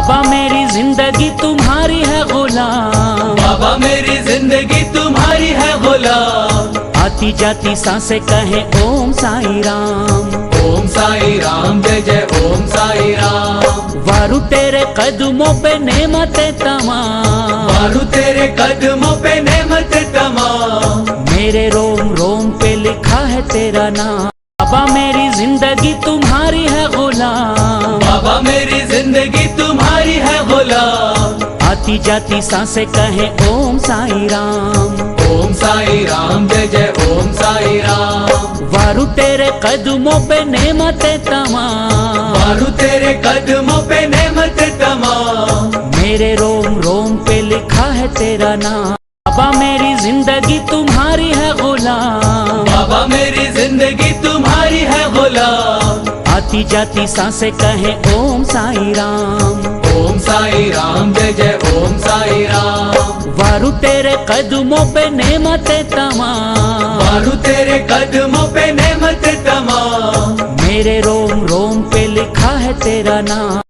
बाबा मेरी जिंदगी तुम्हारी है गुलाम, बाबा मेरी जिंदगी तुम्हारी है गुलाम। आती जाती सांसें कहे ओम साई राम, ओम साई राम जय जय ओम साई राम। वारू तेरे कदमों पे नेमतें तमाम, वारू तेरे कदमों पे नेमत तमाम। मेरे रोम रोम पे लिखा है तेरा नाम। बाबा मेरी जिंदगी तुम्हारी है गुलाम, बाबा मेरी जिंदगी तुम्हारी है गुलाम। आती जाती सांसें कहे ओम साई राम, ओम साई राम जय जय ओम साई राम। वारू तेरे कदमों पे नेमतें तमाम, वारू तेरे कदमों पे नेमत तमाम। मेरे रोम रोम पे लिखा है तेरा नाम। बाबा मेरी जिंदगी तुम्हारी है गुलाम, बाबा मेरी जिंदगी तुम्हारी है गुलाम। आती जाती सांसें कहे ओम साई राम, ओम साई राम जय जय ओम साई राम। वारू तेरे कदमों पे नेमतें तमाम, वारू तेरे कदमों पे नेमत तमाम। मेरे रोम रोम पे लिखा है तेरा नाम।